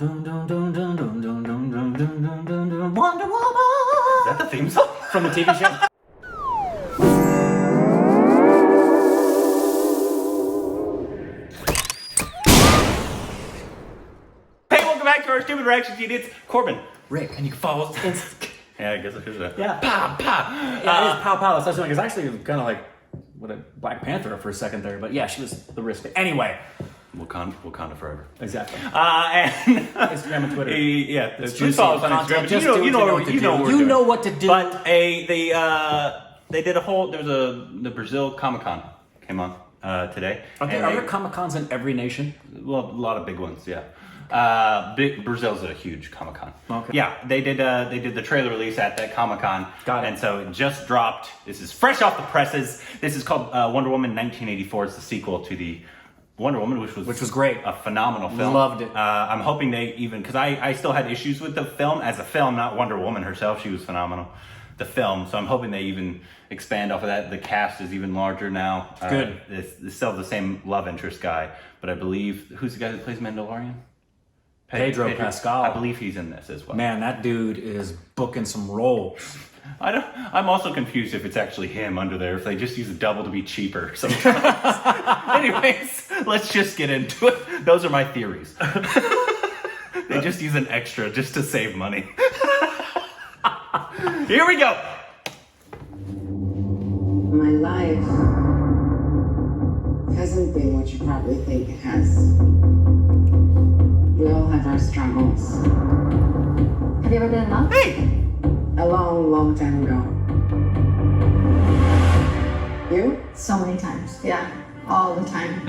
Is that the theme song? From the TV show? Hey, welcome back to our Stupid Reaction Sheet. It's Corbin, Rick, and you can follow us. Yeah, I guess I should have. Yeah. Pow, pow. Yeah, it is pow pow. It's actually kind of like with a Black Panther for a second there, but yeah, she was the risk. Anyway. Wakanda forever. Exactly. And Instagram and Twitter. Yeah, It's please follow us on content. Instagram. You know what we're doing. You know what to do. But they did a whole. There was the Brazil Comic-Con came on today. Are there Comic-Cons in every nation? Well, a lot of big ones, yeah. Brazil's a huge Comic-Con. Okay. Yeah, they did the trailer release at that Comic-Con. Got it. And so it just dropped. This is fresh off the presses. This is called Wonder Woman 1984. It's the sequel to the Wonder Woman, which was great. A phenomenal film. Loved it. I'm hoping they even, because I still had issues with the film as a film, not Wonder Woman herself. She was phenomenal. The film. So I'm hoping they even expand off of that. The cast is even larger now. Good. It's still the same love interest guy, but I believe, who's the guy that plays Mandalorian? Pedro Pascal. I believe he's in this as well. Man, that dude is booking some roles. I'm also confused if it's actually him under there, if they just use a double to be cheaper sometimes. Anyways, let's just get into it. Those are my theories. They just use an extra just to save money. Here we go. My life hasn't been what you probably think it has. We all have our struggles. Have you ever been in love? Hey! A long, long time ago. You? So many times. Yeah. All the time.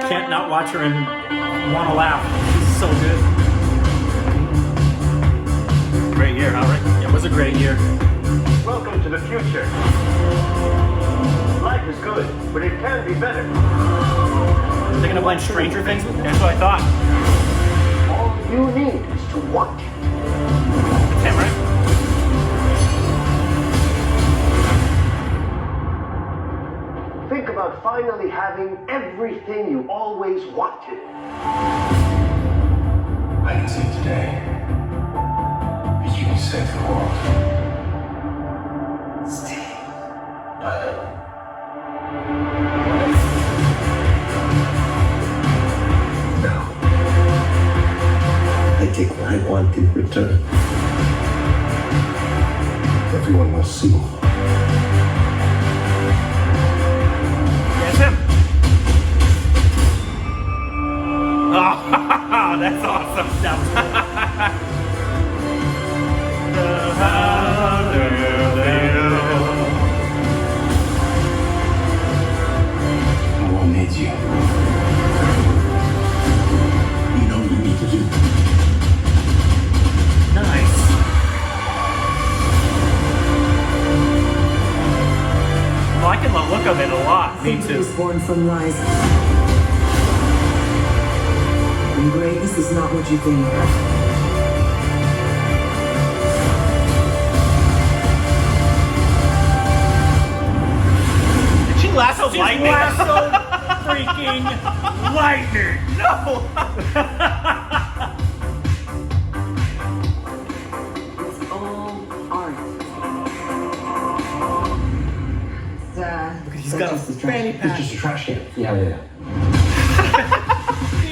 Can't not watch her and want to laugh. She's so good. Great year, huh, Rick? It was a great year. Welcome to the future. Life is good, but it can be better. They're gonna blend Stranger Things with That's what I thought. All you need is to want it. It's him, right? Think about finally having everything you always wanted. I can see today that you can save the world. Stay. Now, I take what I want in return. Everyone must see. That's him. Oh, that's awesome. That was cool. I won't need you. You know what you need to do. Nice. I'm liking the look of it a lot. Me Somebody too. was born from lies. And greatness is not what you think. Did she lasso She's lightning? lasso freaking lightning. No. It's all art. He's got a fanny It's pack. just a trash can. Yeah.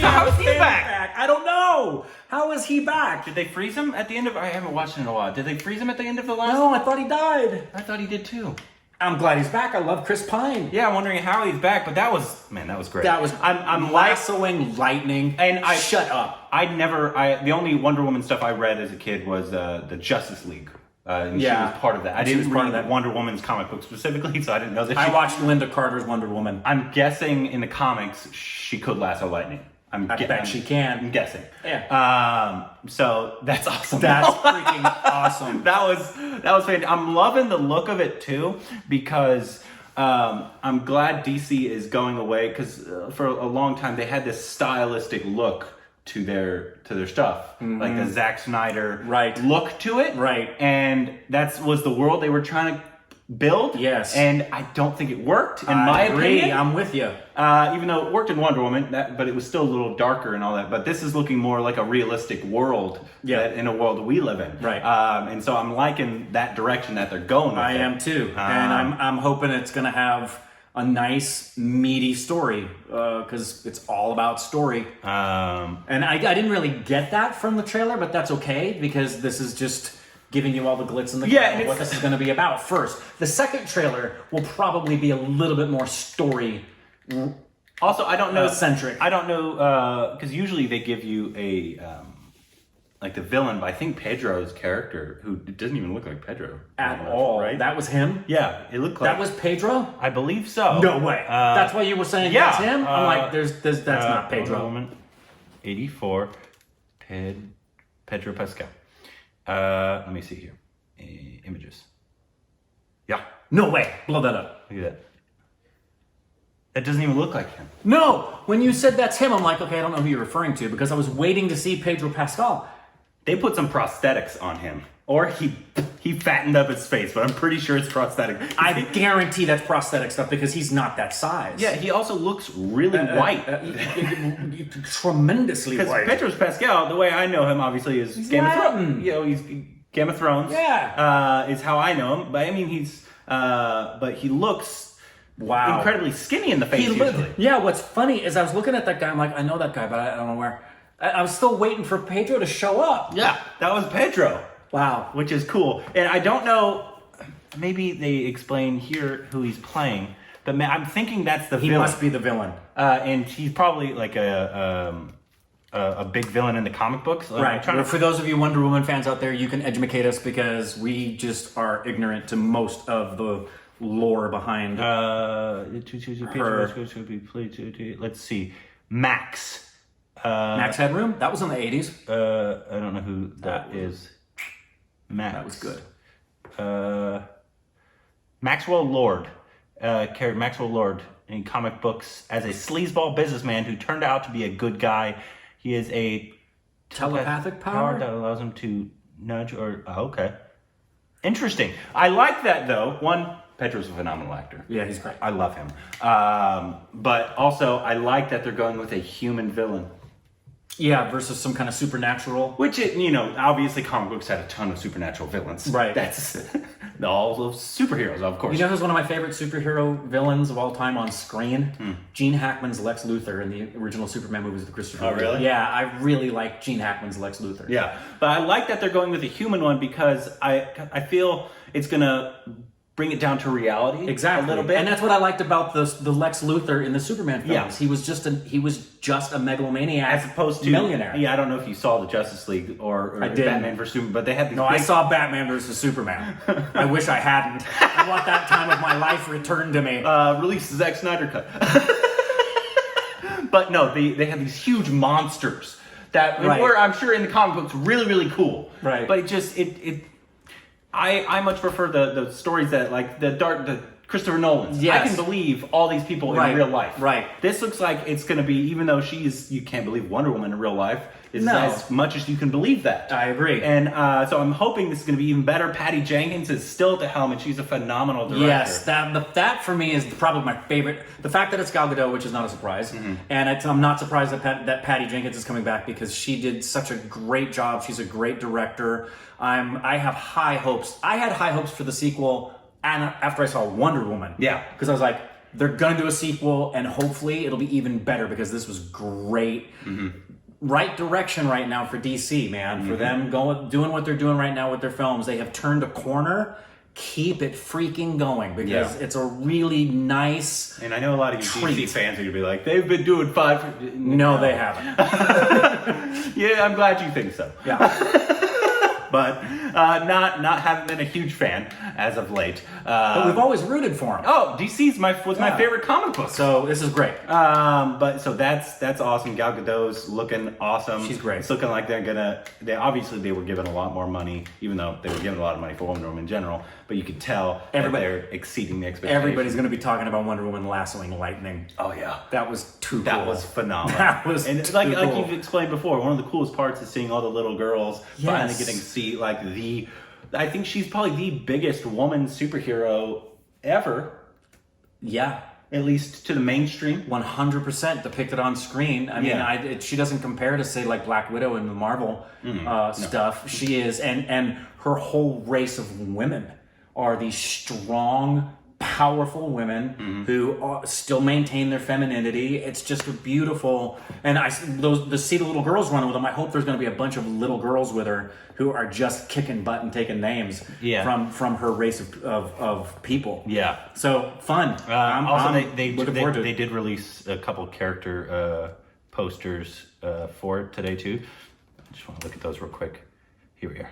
How is he back? I don't know. How is he back? Did they freeze him at the end of? I haven't watched it in a while. Did they freeze him at the end of the last? No, I thought he died. I thought he did too. I'm glad he's back. I love Chris Pine. Yeah, I'm wondering how he's back, but that was great. That was I'm lassoing lightning. And I shut up. The only Wonder Woman stuff I read as a kid was the Justice League. And Yeah. she was part of that. I She didn't was part read of that. Wonder Woman's comic book specifically, so I didn't know that. I watched Linda Carter's Wonder Woman. I'm guessing in the comics she could lasso lightning. I bet she can. I'm guessing. Yeah. So that's awesome. That's freaking awesome. That was fantastic. I'm loving the look of it too, because I'm glad DC is going away, because for a long time they had this stylistic look to their stuff, like the Zack Snyder Right. look to it, Right. and that was the world they were trying to build. Yes. And I don't think it worked, in I my agree. opinion. I'm with you. Even though it worked in Wonder Woman, but it was still a little darker and all that. But this is looking more like a realistic world, in a world we live in. Right. And so I'm liking that direction that they're going with. I it. am too, and I'm hoping it's gonna have a nice meaty story because it's all about story. And I didn't really get that from the trailer, but that's okay because this is just giving you all the glitz and the glam of what this is going to be about first. The second trailer will probably be a little bit more story. Also, I don't know centric. I don't know because usually they give you a like the villain, but I think Pedro's character, who doesn't even look like Pedro At all, right? That was him. Yeah, it looked like That was Pedro. I believe so. No way. That's why you were saying that's him. I'm like, that's not Pedro. Woman, 84, Pedro Pascal. Let me see here. Images. Yeah. No way. Blow that up. Look at that. That doesn't even look like him. No. When you said that's him, I'm like, okay, I don't know who you're referring to because I was waiting to see Pedro Pascal. They put some prosthetics on him. Or he fattened up his face, but I'm pretty sure it's prosthetic. I guarantee that's prosthetic stuff because he's not that size. Yeah, he also looks really white. Tremendously Because white. Pedro Pascal, the way I know him, obviously, is Game of Thrones. You know, he's Game of Thrones. Yeah. Is how I know him. But I mean, but he looks incredibly skinny in the face usually. Yeah, what's funny is I was looking at that guy, I'm like, I know that guy, but I don't know where. I was still waiting for Pedro to show up. Yeah, that was Pedro. Wow. Which is cool. And I don't know, maybe they explain here who he's playing, but I'm thinking that's the villain. He must be the villain. And he's probably like a big villain in the comic books. Right. For those of you Wonder Woman fans out there, you can educate us because we just are ignorant to most of the lore behind Let's see. Max. Max Headroom? That was in the 80s. I don't know who that is. Max. That was good. Maxwell Lord. Carried Maxwell Lord in comic books as a sleazeball businessman who turned out to be a good guy. He is a telepathic power that allows him to nudge or... Oh, okay. Interesting. I like that, though. One, Pedro's a phenomenal actor. Yeah, he's great. I love him. But also, I like that they're going with a human villain. Yeah, versus some kind of supernatural. Which, obviously comic books had a ton of supernatural villains. Right. That's all those superheroes, of course. You know who's one of my favorite superhero villains of all time on screen? Gene Hackman's Lex Luthor in the original Superman movies with Christopher Reeve. Really? Yeah, I really like Gene Hackman's Lex Luthor. Yeah, but I like that they're going with a human one because I feel it's going to bring it down to reality a little bit. And that's what I liked about the Lex Luthor in the Superman films. Yeah. He was just a megalomaniac as opposed to millionaire. Yeah, I don't know if you saw the Justice League or I didn't. Batman vs Superman, but they had these I saw Batman vs Superman. I wish I hadn't. I want that time of my life returned to me. Release the Zack Snyder cut. But no, they have these huge monsters that were, I'm sure, in the comic books really, really cool. Right. But I much prefer the stories that like the Christopher Nolan's. Yes. I can believe all these people in real life. Right. This looks like it's going to be, even though you can't believe Wonder Woman in real life, it's as much as you can believe that. I agree. And so I'm hoping this is going to be even better. Patty Jenkins is still at the helm, and she's a phenomenal director. Yes, that for me is probably my favorite. The fact that it's Gal Gadot, which is not a surprise, and I'm not surprised that Patty Jenkins is coming back because she did such a great job. She's a great director. I have high hopes. I had high hopes for the sequel, and after I saw Wonder Woman, because I was like, they're gonna do a sequel, and hopefully it'll be even better because this was great. Right direction right now for DC, man. For them doing what they're doing right now with their films, they have turned a corner. Keep it freaking going because it's a really nice. And I know a lot of you DC fans are gonna be like, they've been doing 5. No, they haven't. Yeah, I'm glad you think so. Yeah. But not having been a huge fan as of late. But we've always rooted for him. Oh, DC's was my favorite comic book. So this is great. But so that's awesome. Gal Gadot's looking awesome. She's great. It's looking like they were given a lot more money, even though they were given a lot of money for Wonder Woman in general. But you could tell that they're exceeding the expectations. Everybody's going to be talking about Wonder Woman lassoing lightning. Oh yeah, that was too cool. That was phenomenal. That was like cool. you've explained before. One of the coolest parts is seeing all the little girls finally getting to see like the I think she's probably the biggest woman superhero ever, Yeah. at least to the mainstream. 100% depicted on screen. I mean, Yeah. she doesn't compare to say like Black Widow and the Marvel stuff. She is, and her whole race of women are these strong, powerful women who still maintain their femininity. It's just a beautiful, and to see the little girls running with them. I hope there's going to be a bunch of little girls with her who are just kicking butt and taking names from her race of people. Yeah. So fun. They did release a couple character posters for it today too. I just want to look at those real quick. Here we are.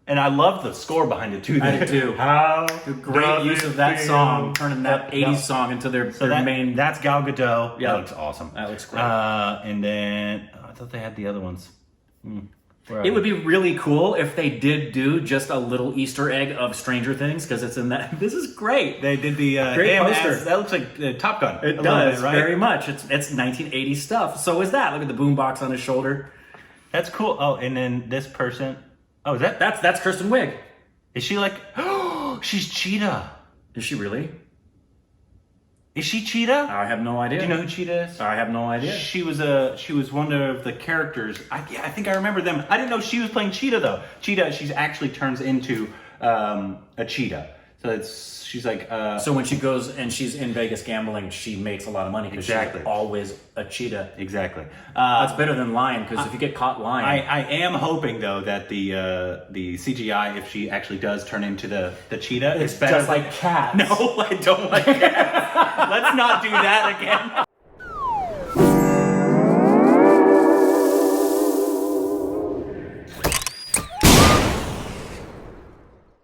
And I love the score behind it too. I do. How Great use of that song, turning that 80s song into their main. That's Gal Gadot. Yeah. That looks awesome. That looks great. And then I thought they had the other ones. It would be really cool if they did do just a little Easter egg of Stranger Things, because it's in that. This is great. They did the Great AMS. poster. That looks like Top Gun. It a does, little bit, right? very much. It's 1980s stuff. So is that. Look at the boombox on his shoulder. That's cool. Oh, and then this person. Oh, is that? That's Kristen Wiig. Is she like? Oh, she's Cheetah. Is she really? Is she Cheetah? I have no idea. Do you know who Cheetah is? I have no idea. She was one of the characters. I think I remember them. I didn't know she was playing Cheetah though. Cheetah, she's actually turns into a cheetah. So she's like. So when she goes and she's in Vegas gambling, she makes a lot of money because Exactly. she's always a cheetah. Exactly. That's better than lying, because if you get caught lying, I am hoping though that the CGI, if she actually does turn into the cheetah, it's better just like cats. No, I don't like cats. Let's not do that again.